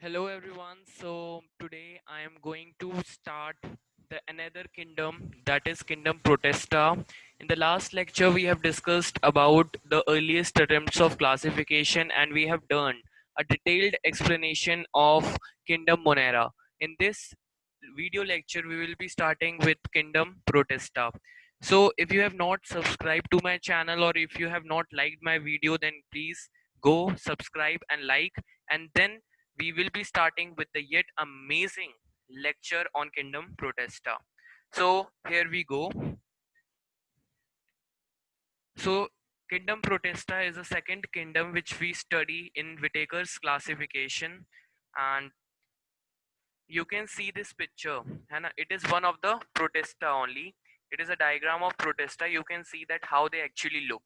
Hello everyone. So today I am going to start the another kingdom, that is Kingdom Protesta. In the last lecture we have discussed about the earliest attempts of classification and we have done a detailed explanation of Kingdom Monera. In this video lecture we will be starting with Kingdom Protesta. So if you have not subscribed to my channel or if you have not liked my video, then please go subscribe and like, and then we will be starting with the yet amazing lecture on Kingdom Protesta. So here we go. So Kingdom Protesta is the second kingdom which we study in Whitaker's classification, and you can see this picture, and it is one of the Protesta only. It is a diagram of Protesta. You can see that how they actually look.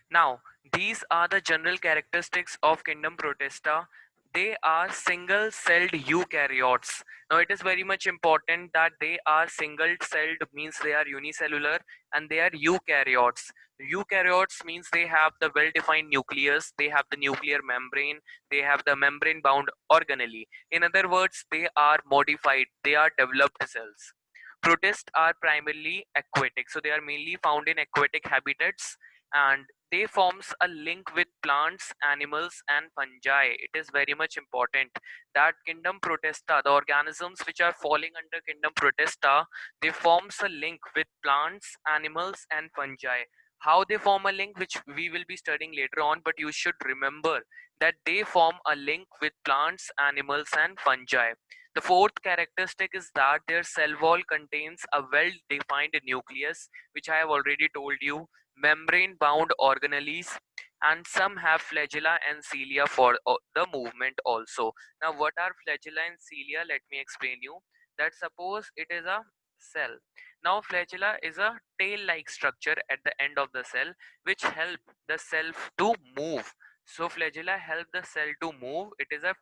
Now, these are the general characteristics of Kingdom Protesta. They are single-celled eukaryotes. Now, it is very much important that they are single-celled, means they are unicellular, and they are eukaryotes. Eukaryotes means they have the well-defined nucleus, they have the nuclear membrane, they have the membrane-bound organelle. In other words, they are modified, they are developed cells. Protists are primarily aquatic, so they are mainly found in aquatic habitats, and they forms a link with plants, animals and fungi. It is very much important that Kingdom Protesta, the organisms which are falling under Kingdom Protesta, they forms a link with plants, animals and fungi. How they form a link, which we will be studying later on, but you should remember that they form a link with plants, animals and fungi. The fourth characteristic is that their cell wall contains a well defined nucleus, which I have already told you, membrane bound organelles, and some have flagella and cilia for the movement also. Now what are flagella and cilia? Let me explain you that. Suppose it is a cell. Now flagella is a tail like structure at the end of the cell which help the cell to move. So flagella help the cell to move. It is a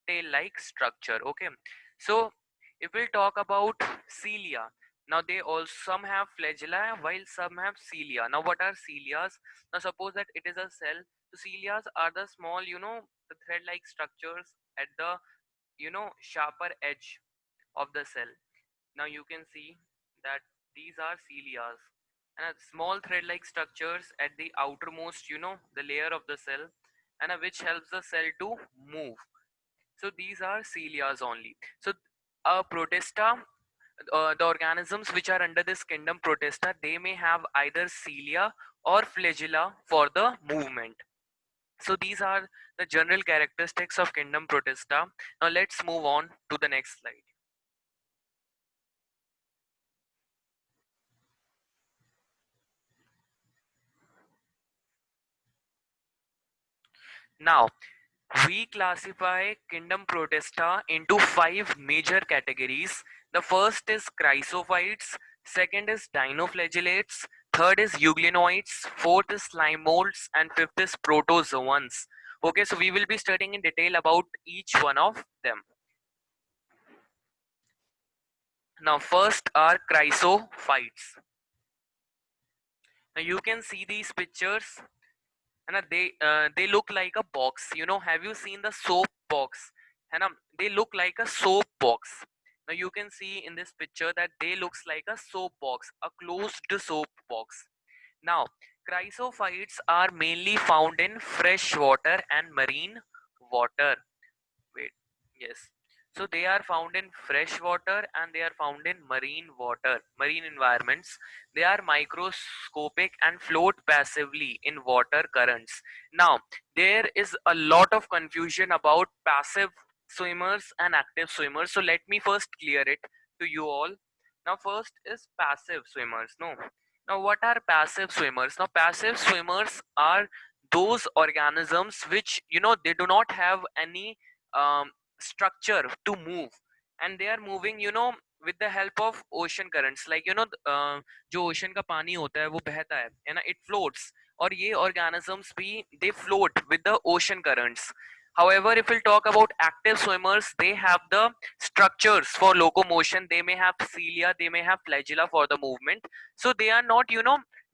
tail like structure. Okay, so if we talk about cilia, now they all, some have flagella while some have cilia. Now what are cilias? Now suppose that it is a cell. So cilias are the small, the thread like structures at the, sharper edge of the cell. Now you can see that these are cilias, and small thread like structures at the outermost, the layer of the cell, and which helps the cell to move. So these are cilias only. So protesta, the organisms which are under this Kingdom Protesta, they may have either cilia or flagella for the movement. So these are the general characteristics of Kingdom Protesta. Now let's move on to the next slide. Now we classify Kingdom Protesta into five major categories. The first is chrysophytes, second is dinoflagellates, third is euglenoids, fourth is slime molds, and fifth is protozoans. Okay, so we will be studying in detail about each one of them. Now, first are chrysophytes. Now, you can see these pictures, and they look like a box. Have you seen the soap box? And they look like a soap box. Now you can see in this picture that they looks like a soap box, a closed soap box. Now chrysophytes are mainly found in fresh water and marine water. Wait, yes. So they are found in fresh water and they are found in marine water, marine environments. They are microscopic and float passively in water currents. Now, there is a lot of confusion about passive swimmers and active swimmers. So let me first clear it to you all. Now, first is passive swimmers. No. Now, what are passive swimmers? Now, passive swimmers are those organisms which, they do not have any structure to move, and they are moving, with the help of ocean currents, like जो ocean का पानी होता है वो बहता है ना, it floats. और ये organisms भी they float with the ocean currents. However, if we'll talk about active swimmers, they have the structures for locomotion. They may have cilia, they may have flagella for the movement. So they are not,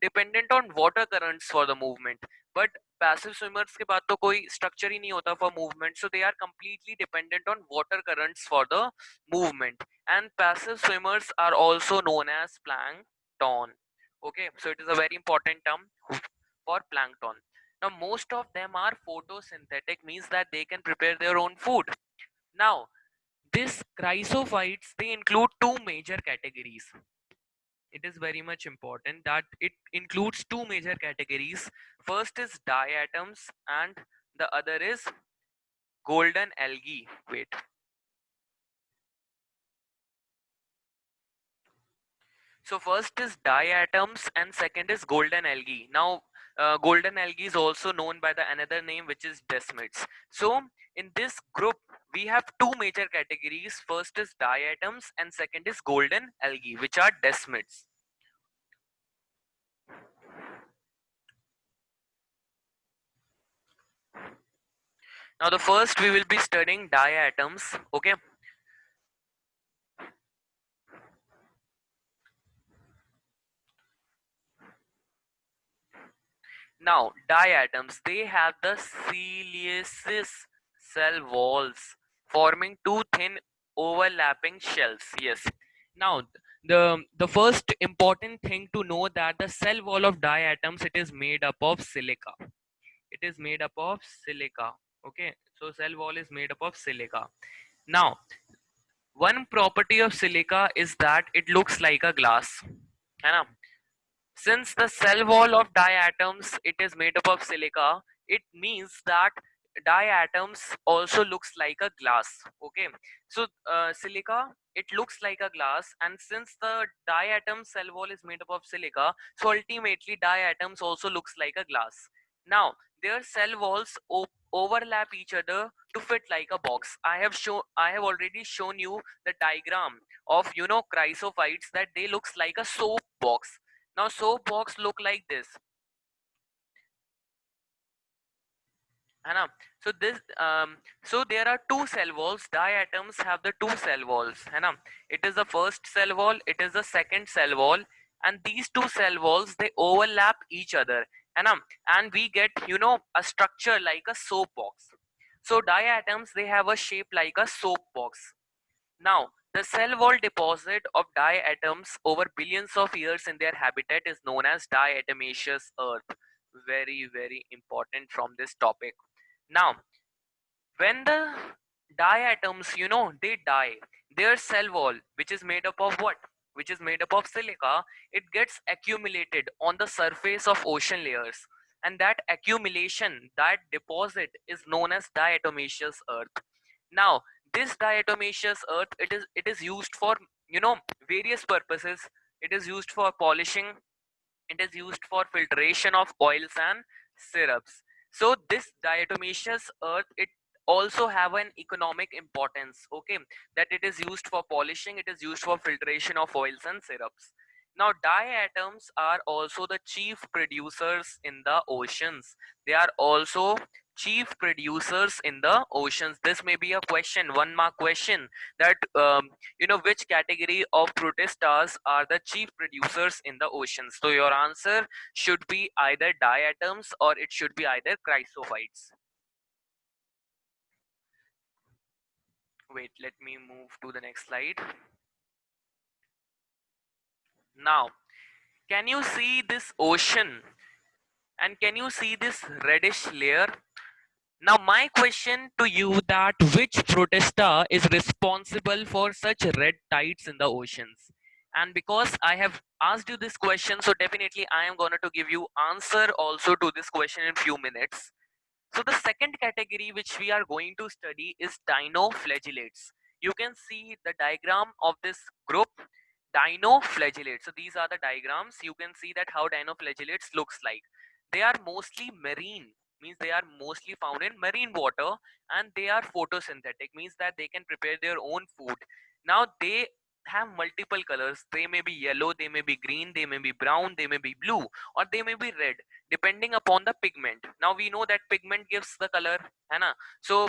dependent on water currents for the movement. But passive swimmers के बाद तो कोई structure ही नहीं होता for movement. So they are completely dependent on water currents for the movement. And passive swimmers are also known as plankton. Okay, so it is a very important term for plankton. Now, most of them are photosynthetic, means that they can prepare their own food. Now, these chrysophytes, they include two major categories. It is very much important that it includes two major categories. First is diatoms and the other is golden algae. Wait. So first is diatoms and second is golden algae. Now, golden algae is also known by the another name which is desmids. So in this group we have two major categories. First is diatoms and second is golden algae, which are desmids. Now the first we will be studying diatoms. Okay. Now, diatoms, they have the ciliaceous cell walls forming two thin overlapping shells. Yes. Now, the first important thing to know that the cell wall of diatoms, it is made up of silica. It is made up of silica. Okay. So cell wall is made up of silica. Now, one property of silica is that it looks like a glass. है ना? Since the cell wall of diatoms it is made up of silica, it means that diatoms also looks like a glass. Okay, so silica, it looks like a glass, and since the diatom cell wall is made up of silica, so ultimately diatoms also looks like a glass. Now their cell walls overlap each other to fit like a box. I have already shown you the diagram of chrysophytes, that they looks like a soap box. Now soap box look like this, है ना? So this so there are two cell walls. Diatoms have the two cell walls, है ना? It is the first cell wall, it is the second cell wall, and these two cell walls they overlap each other, है ना? And we get a structure like a soap box. So diatoms, they have a shape like a soap box. Now, the cell wall deposit of diatoms over billions of years in their habitat is known as diatomaceous earth. Very, very important from this topic. Now, when the diatoms, they die, their cell wall, which is made up of what? Which is made up of silica, it gets accumulated on the surface of ocean layers. And that accumulation, that deposit is known as diatomaceous earth. Now, this diatomaceous earth, it is used for various purposes. It is used for polishing, it is used for filtration of oils and syrups. So this diatomaceous earth, it also have an economic importance. Okay, that it is used for polishing, it is used for filtration of oils and syrups. Now diatoms are also the chief producers in the oceans. They are also chief producers in the oceans. This may be a question, one mark question, that which category of protistas are the chief producers in the oceans. So your answer should be either diatoms or it should be either chrysophytes. Wait, let me move to the next slide. Now, can you see this ocean, and can you see this reddish layer? Now my question to you, that which protista is responsible for such red tides in the oceans? And because I have asked you this question, so definitely I am going to give you answer also to this question in few minutes. So the second category which we are going to study is dinoflagellates. You can see the diagram of this group, dinoflagellates. So these are the diagrams. You can see that how dinoflagellates looks like. They are mostly marine, means they are mostly found in marine water, and they are photosynthetic, means that they can prepare their own food. Now they have multiple colors. They may be yellow, they may be green, they may be brown, they may be blue, or they may be red, depending upon the pigment. Now we know that pigment gives the color, है ना? So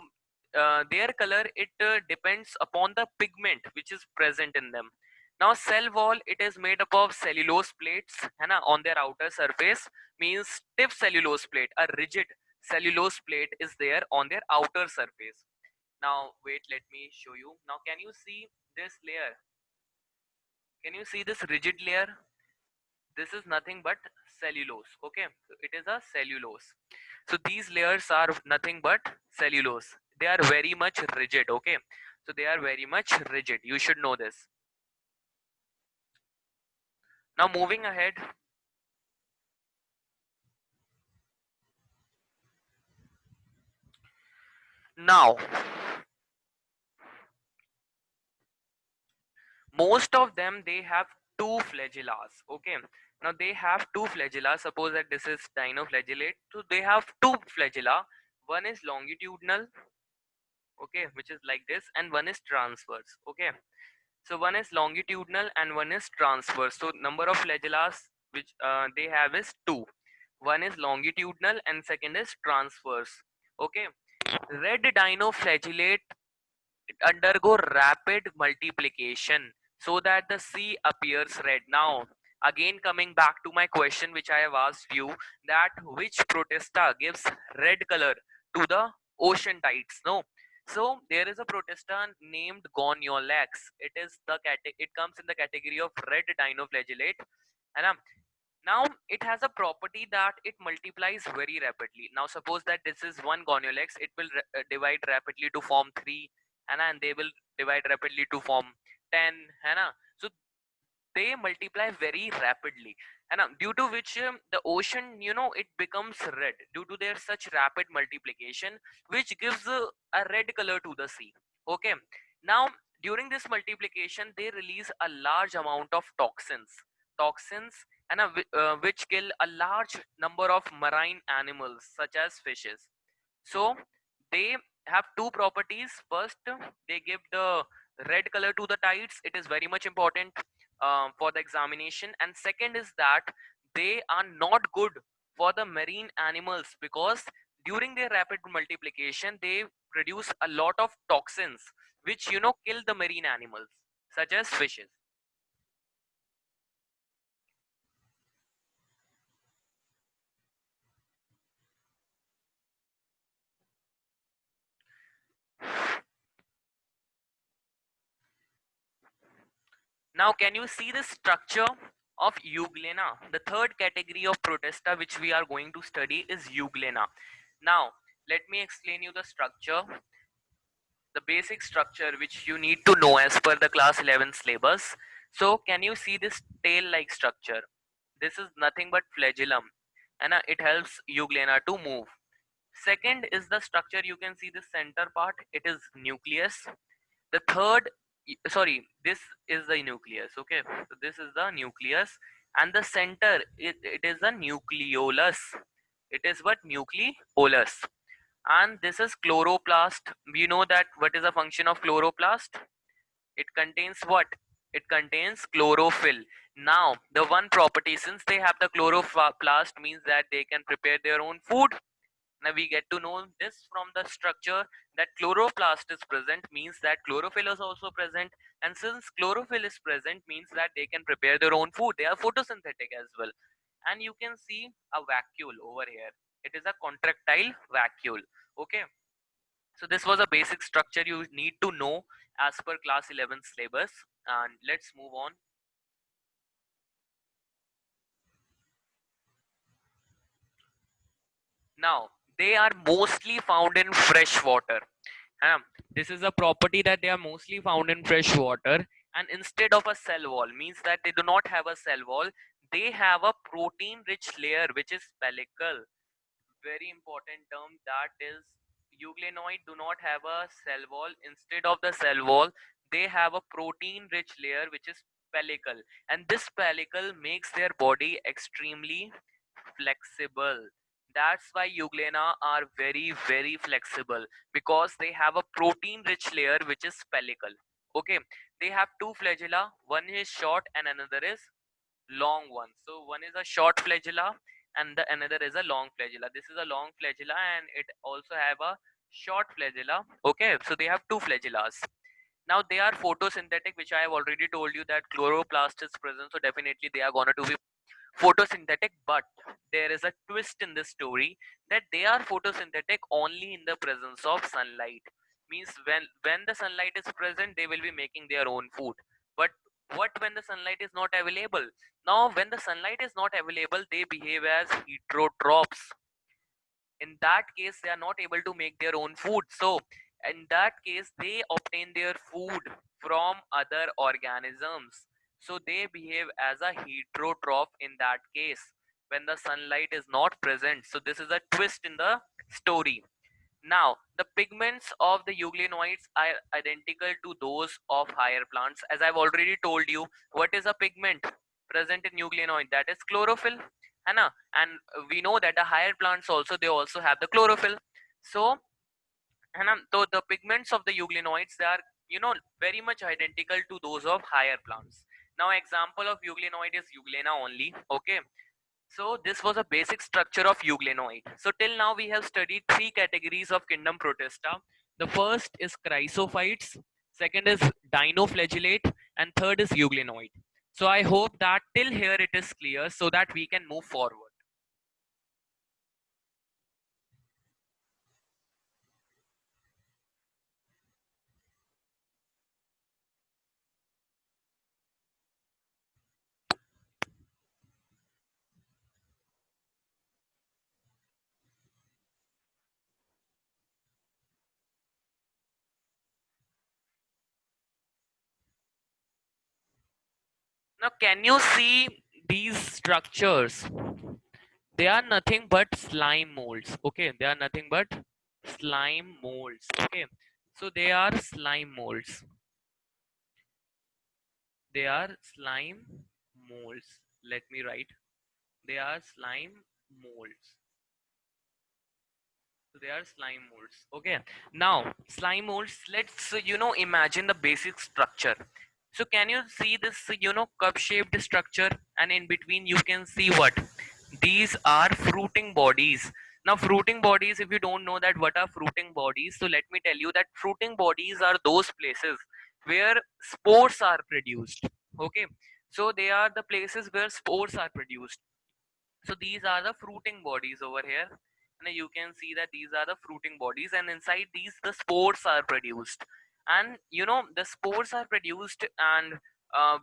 their color, it depends upon the pigment which is present in them. Now cell wall, it is made up of cellulose plates, है ना, on their outer surface. Means stiff cellulose plate, a rigid cellulose plate is there on their outer surface. Now wait, let me show you. Now can you see this layer? Can you see this rigid layer? This is nothing but cellulose. Okay, so it is a cellulose. So these layers are nothing but cellulose. They are very much rigid. Okay, so they are very much rigid. You should know this. Now moving ahead. Now most of them, they have two flagellas. Okay, now they have two flagella. Suppose that this is dinoflagellate, so they have two flagella. One is longitudinal, okay, which is like this, and one is transverse. Okay, so one is longitudinal and one is transverse. So number of flagellas which they have is two. One is longitudinal and second is transverse. Okay, red dinoflagellate undergo rapid multiplication so that the sea appears red. Now, again coming back to my question which I have asked you, that which protista gives red color to the ocean tides? No. So there is a protista named Goniolax. It comes in the category of red dinoflagellate. And now it has a property that it multiplies very rapidly. Now suppose that this is one Goniolax, it will divide rapidly to form three, and they will divide rapidly to form 10, है so they multiply very rapidly, due to which the ocean, it becomes red due to their such rapid multiplication, which gives a red color to the sea. Okay, now during this multiplication they release a large amount of toxins, which kill a large number of marine animals such as fishes. So they have two properties. First, they give the red color to the tides. It is very much important for the examination. And second is that they are not good for the marine animals, because during their rapid multiplication they produce a lot of toxins which kill the marine animals such as fishes. Now, can you see the structure of Euglena? The third category of Protista which we are going to study is Euglena. Now, let me explain you the structure, the basic structure which you need to know as per the class 11 syllabus. So, can you see this tail-like structure? This is nothing but flagellum, and it helps Euglena to move. Second is the structure. You can see the center part. It is nucleus. The third, sorry, this is the nucleus. Okay, so this is the nucleus, and the center, it is the nucleolus. It is what? Nucleolus. And this is chloroplast. We know that what is the function of chloroplast? It contains what? It contains chlorophyll. Now the one property, since they have the chloroplast, means that they can prepare their own food. Now we get to know this from the structure, that chloroplast is present means that chlorophyll is also present, and since chlorophyll is present means that they can prepare their own food. They are photosynthetic as well. And you can see a vacuole over here. It is a contractile vacuole. Okay, so this was a basic structure you need to know as per class 11 syllabus. And let's move on. Now they are mostly found in fresh water. This is a property that they are mostly found in fresh water, and instead of a cell wall, means that they do not have a cell wall, they have a protein rich layer which is pellicle. Very important term, that is, euglenoid do not have a cell wall. Instead of the cell wall, they have a protein rich layer which is pellicle, and this pellicle makes their body extremely flexible. That's why euglena are very very flexible, because they have a protein rich layer which is pellicle. Okay, they have two flagella. One is short and another is long one. So one is a short flagella and the another is a long flagella. This is a long flagella and it also have a short flagella. Okay, so they have two flagellas. Now they are photosynthetic, which I have already told you that chloroplast is present, so definitely they are gonna to be photosynthetic. But there is a twist in this story that they are photosynthetic only in the presence of sunlight. Means when the sunlight is present, they will be making their own food. But what when the sunlight is not available? Now when the sunlight is not available, they behave as heterotrophs. In that case they are not able to make their own food, so in that case they obtain their food from other organisms, so they behave as a heterotroph in that case when the sunlight is not present. So this is a twist in the story. Now, the pigments of the euglenoids are identical to those of higher plants. As I've already told you, what is a pigment present in euglenoid? That is chlorophyll, है ना? And we know that the higher plants also they also have the chlorophyll. So, है ना? So the pigments of the euglenoids they are very much identical to those of higher plants. Now, example of euglenoid is euglena only. Okay, so this was a basic structure of euglenoid. So till now we have studied three categories of kingdom protista. The first is chrysophytes, second is dinoflagellate, and third is euglenoid. So I hope that till here it is clear so that we can move forward. Now can you see these structures? They are nothing but slime molds. Okay, they are nothing but slime molds. Okay, so they are slime molds. They are slime molds. Let me write. They are slime molds. So they are slime molds. Okay, now slime molds, let's imagine the basic structure. So can you see this cup shaped structure, and in between you can see what these are fruiting bodies. Now fruiting bodies, if you don't know that what are fruiting bodies, so let me tell you that fruiting bodies are those places where spores are produced. Okay, so they are the places where spores are produced. So these are the fruiting bodies over here, and you can see that these are the fruiting bodies, and inside these the spores are produced. And the spores are produced, and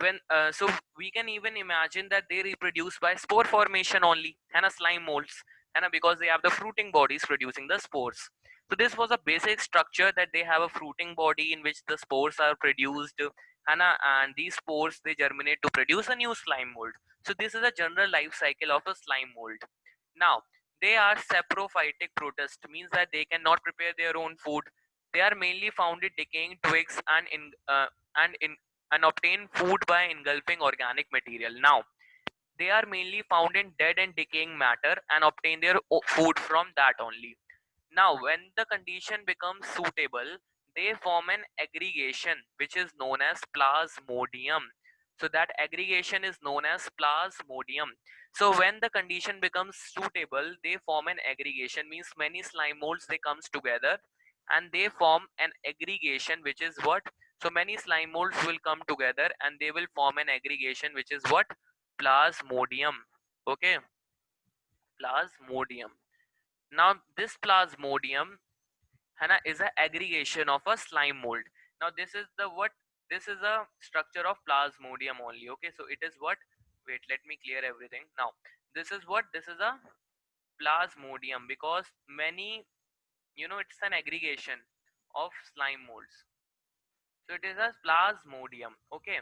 when so we can even imagine that they reproduce by spore formation only, and slime molds, and because they have the fruiting bodies producing the spores. So this was a basic structure, that they have a fruiting body in which the spores are produced, and these spores they germinate to produce a new slime mold. So this is a general life cycle of a slime mold. Now, they are saprophytic protist, means that they cannot prepare their own food. They are mainly found in decaying twigs and in and obtain food by engulfing organic material. Now, they are mainly found in dead and decaying matter and obtain their food from that only. Now, when the condition becomes suitable, they form an aggregation which is known as plasmodium. So that aggregation is known as plasmodium. So when the condition becomes suitable, they form an aggregation, means many slime molds they comes together and they form an aggregation which is what? So many slime molds will come together and they will form an aggregation which is what? Plasmodium. Okay, plasmodium. Now this plasmodium Hana is an aggregation of a slime mold. Now this is the what? This is a structure of plasmodium only. Okay, so it is what? Wait, let me clear everything. Now this is what? This is a plasmodium, because many, it's an aggregation of slime molds. So it is a plasmodium. Okay.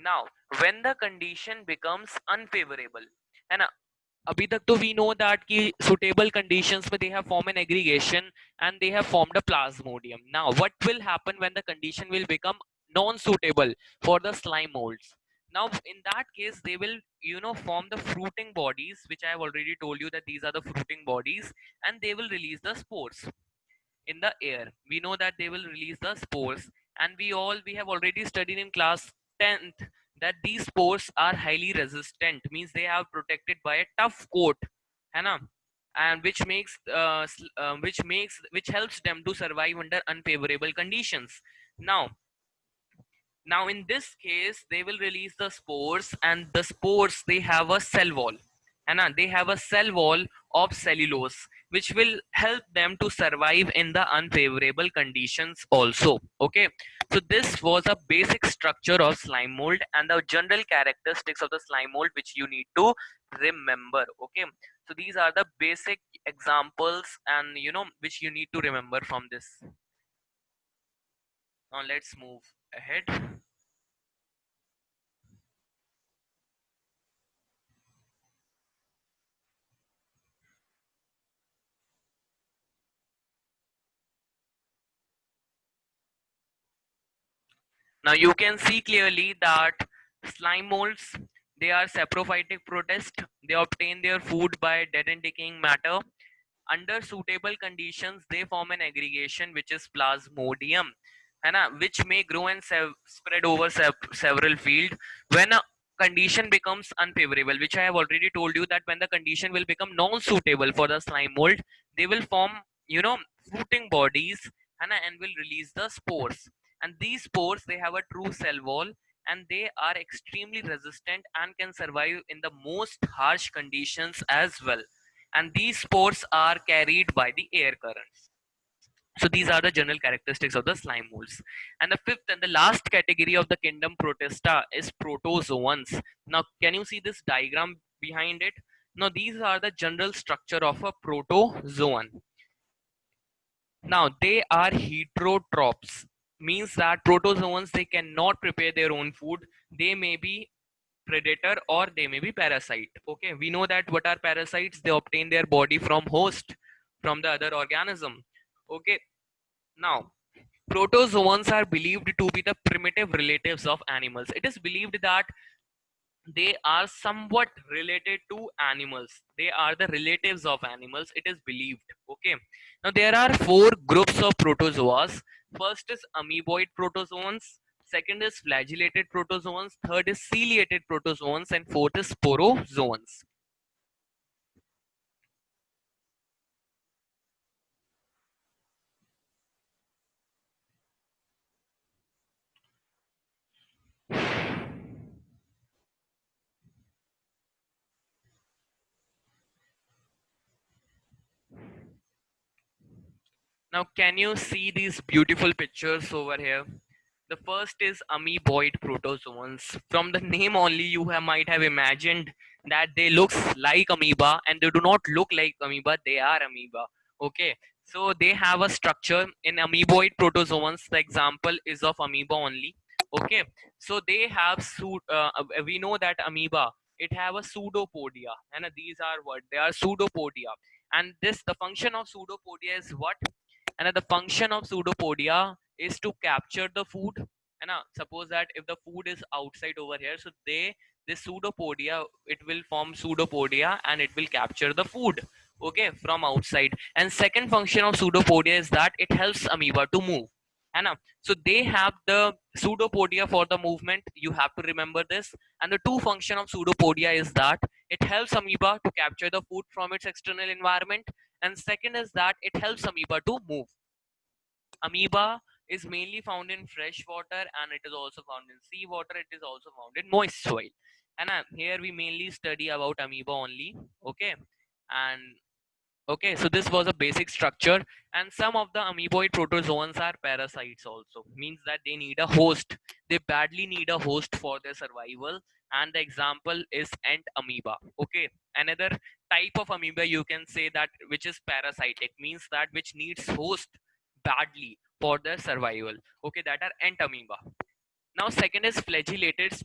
Now when the condition becomes unfavorable, है ना, अभी तक तो we know that कि suitable conditions में they have formed an aggregation and they have formed a plasmodium. Now what will happen when the condition will become non-suitable for the slime molds? Now in that case they will form the fruiting bodies, which I have already told you that these are the fruiting bodies, and they will release the spores in the air. We know that they will release the spores, And we have already studied in class 10th that these spores are highly resistant, means they are protected by a tough coat, है ना, and which helps them to survive under unfavorable conditions. Now now in this case they will release the spores, and the spores they have a cell wall, and they have a cell wall of cellulose which will help them to survive in the unfavorable conditions also. Okay, so this was a basic structure of slime mold and the general characteristics of the slime mold which you need to remember. Okay, so these are the basic examples and which you need to remember from this. Now let's move ahead. Now you can see clearly that slime molds, they are saprophytic protist. They obtain their food by dead and decaying matter. Under suitable conditions, they form an aggregation which is plasmodium, which may grow and spread over several field. When a condition becomes unfavorable, which I have already told you that when the condition will become non-suitable for the slime mold, they will form, fruiting bodies, and will release the spores. And these spores, they have a true cell wall, and they are extremely resistant and can survive in the most harsh conditions as well, and these spores are carried by the air currents. So these are the general characteristics of the slime molds. And the fifth and the last category of the kingdom Protista is protozoans. Now, can you see this diagram behind it? Now, these are the general structure of a protozoan. Now, they are heterotrophs, means that protozoans, they cannot prepare their own food. They may be predator or they may be parasite. Okay, we know that what are parasites? They obtain their body from host, from the other organism. Okay, now protozoans are believed to be the primitive relatives of animals. It is believed that they are somewhat related to animals. They are the relatives of animals, it is believed. Okay, now there are four groups of protozoas. First is amoeboid protozoans, second is flagellated protozoans, third is ciliated protozoans, and fourth is sporozoans. Now can you see these beautiful pictures over here? The first is amoeboid protozoans. From the name only, you might have imagined that they look like amoeba, and they do not look like amoeba. They are amoeba. Okay, so they have a structure in amoeboid protozoans. The example is of amoeba only. Okay, so they have we know that amoeba, it have a pseudopodia, and these are what they are, pseudopodia. And this, the function of pseudopodia is what? And the function of pseudopodia is to capture the food. And suppose that if the food is outside over here, so this pseudopodia, it will form pseudopodia and it will capture the food, okay, from outside. And second function of pseudopodia is that it helps amoeba to move. And so they have the pseudopodia for the movement, you have to remember this. And the two function of pseudopodia is that it helps amoeba to capture the food from its external environment, and second is that it helps amoeba to move. Amoeba is mainly found in fresh water, and it is also found in sea water. It is also found in moist soil. And here we mainly study about amoeba only. Okay, and okay, so this was a basic structure. And some of the amoeboid protozoans are parasites also, means that they need a host. They badly need a host for their survival. And the example is ant amoeba. Okay, another type of amoeba you can say that which is parasitic, means that which needs host badly for their survival. Okay, that are ant amoeba. Now second is flagellated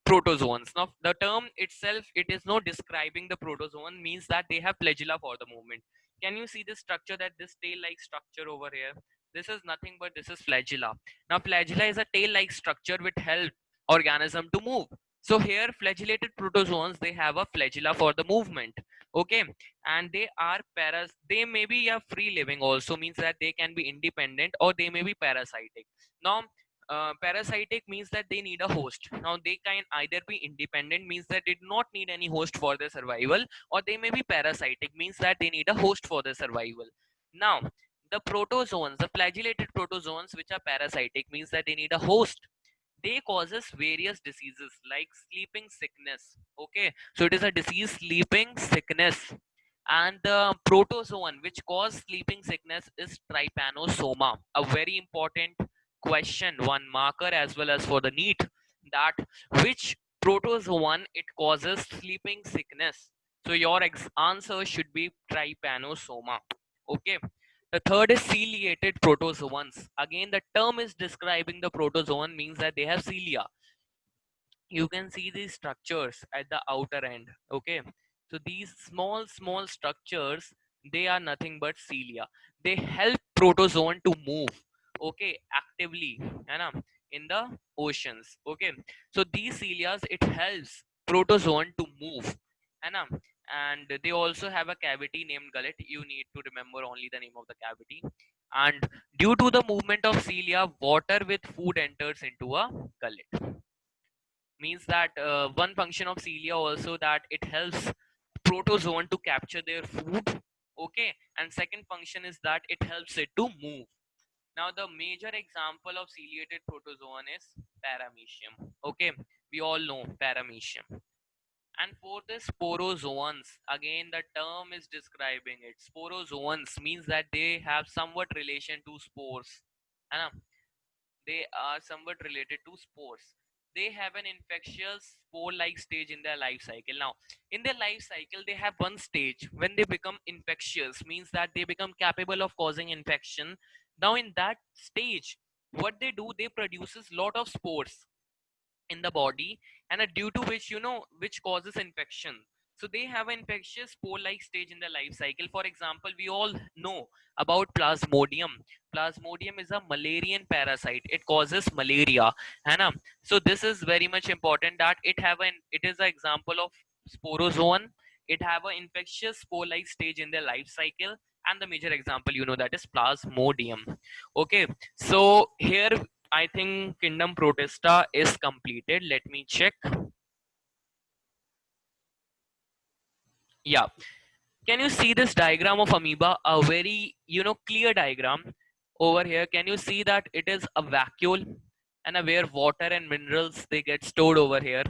protozoans. Now the term itself, it is not describing the protozoan, means that they have flagella for the movement. Can you see this structure, that this tail like structure over here? This is nothing but this is flagella. Now flagella is a tail like structure which help organism to move. So here flagellated protozoans, they have a flagella for the movement. Okay, and they are they may be a free living also, means that they can be independent or they may be parasitic. Now Parasitic means that they need a host. Now they can either be independent, means that they do not need any host for their survival, or they may be parasitic, means that they need a host for their survival. Now the protozoans, the flagellated protozoans, which are parasitic, means that they need a host. They causes various diseases like sleeping sickness. Okay, so it is a disease, sleeping sickness. And the protozoan which cause sleeping sickness is trypanosoma. A very important question, one marker as well as for the NEET, that which protozoan it causes sleeping sickness. So your answer should be trypanosoma. Okay. The third is ciliated protozoans. Again, the term is describing the protozoan, means that they have cilia. You can see these structures at the outer end. Okay, so these small structures, they are nothing but cilia. They help protozoan to move, okay, actively, है ना, in the oceans. Okay, so these cilia, it helps protozoan to move, है ना. And they also have a cavity named gullet. You need to remember only the name of the cavity. And due to the movement of cilia, water with food enters into a gullet. Means that one function of cilia also, that it helps protozoan to capture their food. Okay, and second function is that it helps it to move. Now the major example of ciliated protozoan is paramecium. Okay, we all know paramecium. And for the sporozoans, again the term is describing it. Sporozoans means that they have somewhat relation to spores, है ना? They are somewhat related to spores. They have an infectious spore like stage in their life cycle. Now in their life cycle, they have one stage when they become infectious, means that they become capable of causing infection. Now in that stage, what they do, they produces lot of spores in the body, and due to which, which causes infection. So they have an infectious spore like stage in the life cycle. For example, we all know about plasmodium. Plasmodium is a malarian parasite. It causes malaria, है ना? So this is very much important, that it is an example of sporozoan. It have an infectious spore like stage in their life cycle. And the major example, that is plasmodium. Okay, so here I think Kingdom Protesta is completed. Let me check. Yeah. Can you see this diagram of amoeba? A very, clear diagram over here. Can you see that it is a vacuole, and where water and minerals, they get stored over here.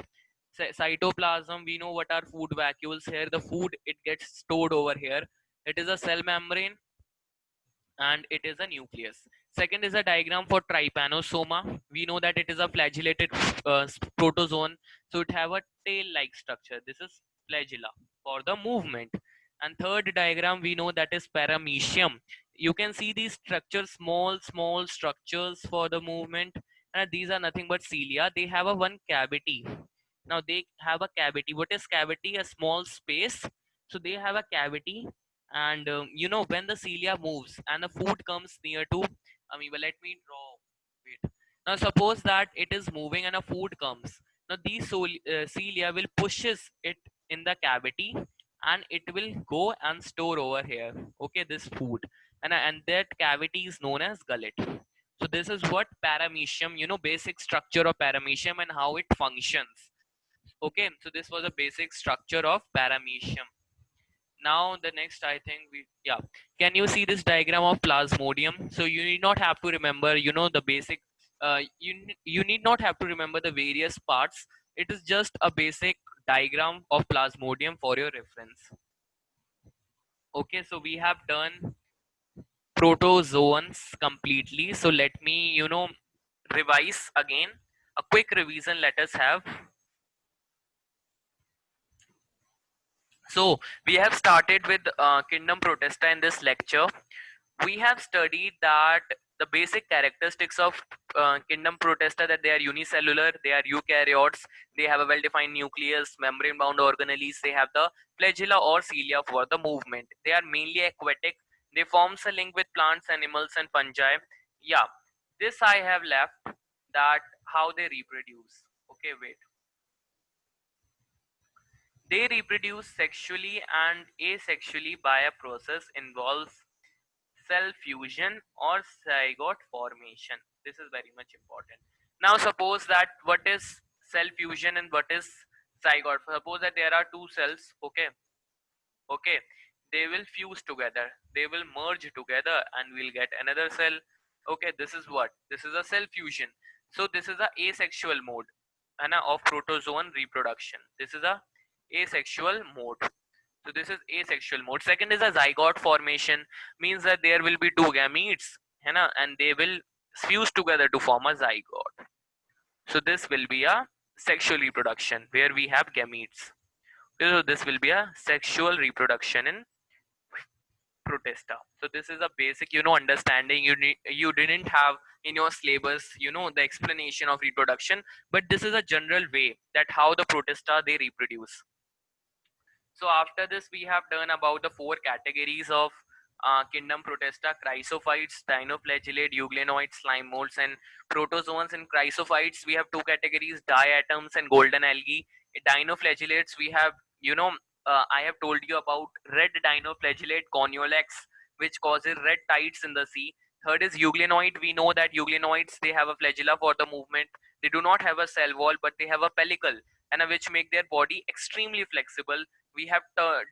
Cytoplasm, we know what are food vacuoles. Here the food, it gets stored over here. It is a cell membrane, and it is a nucleus. Second is a diagram for trypanosoma. We know that it is a flagellated protozoan, so it have a tail-like structure. This is flagella for the movement. And third diagram, we know that is paramecium. You can see these structures, small structures for the movement, and these are nothing but cilia. They have a one cavity. Now they have a cavity. What is cavity? A small space. So they have a cavity, and when the cilia moves and the food comes near to amoeba. Let me draw. Wait. Now suppose that it is moving and a food comes. Now these cilia will pushes it in the cavity, and it will go and store over here. Okay, this food, and that cavity is known as gullet. So this is what paramecium, basic structure of paramecium and how it functions. Okay, so this was a basic structure of paramecium. Now the next, I think we, yeah, can you see this diagram of plasmodium? So you need not have to remember, the basic, you need not have to remember the various parts. It is just a basic diagram of plasmodium for your reference. Okay, so we have done protozoans completely. So let me, revise again. A quick revision let us have. So we have started with Kingdom Protesta in this lecture. We have studied that the basic characteristics of Kingdom Protesta, that they are unicellular, they are eukaryotes, they have a well-defined nucleus, membrane-bound organelles, they have the flagella or cilia for the movement. They are mainly aquatic. They forms a link with plants, animals, and fungi. Yeah, this I have left, that how they reproduce. Okay, wait. They reproduce sexually and asexually by a process involves cell fusion or zygote formation. This is very much important. Now suppose that what is cell fusion and what is zygote. Suppose that there are two cells, okay, they will fuse together, they will merge together, and we'll get another cell. Okay, this is what, this is a cell fusion. So this is a asexual mode of protozoan reproduction. This is a asexual mode. So this is asexual mode. Second is a zygote formation, means that there will be two gametes, and they will fuse together to form a zygote. So this will be a sexual reproduction where we have gametes. So this will be a sexual reproduction in protesta. So this is a basic, understanding you didn't have in your syllabus, the explanation of reproduction, but this is a general way that how the protesta they reproduce. So after this, we have done about the four categories of kingdom protesta: chrysophytes, dinoflagellate, euglenoids, slime molds, and protozoans. In chrysophytes, we have two categories: diatoms and golden algae. In dinoflagellates, we have, I have told you about red dinoflagellate Coniolex, which causes red tides in the sea. Third is euglenoid. We know that euglenoids, they have a flagella for the movement. They do not have a cell wall, but they have a pellicle, and which make their body extremely flexible. We have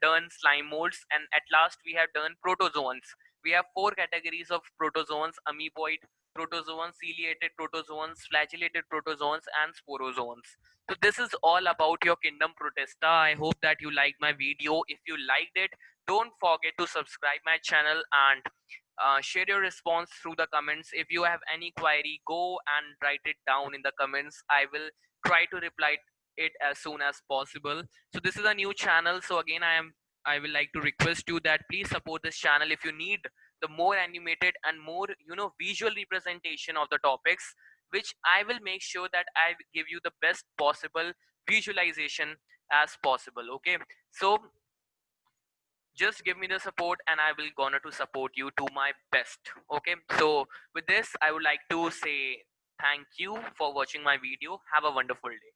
done slime molds, and at last we have done protozoans. We have four categories of protozoans: amoeboid protozoans, ciliated protozoans, flagellated protozoans, and sporozoans. So this is all about your kingdom protesta. I hope that you liked my video. If you liked it, don't forget to subscribe my channel and share your response through the comments. If you have any query, go and write it down in the comments. I will try to reply it as soon as possible. So this is a new channel, so again I will like to request you that please support this channel. If you need the more animated and more, visual representation of the topics, which I will make sure that I give you the best possible visualization as possible. Okay, so just give me the support and I will gonna to support you to my best. Okay, so with this I would like to say thank you for watching my video. Have a wonderful day.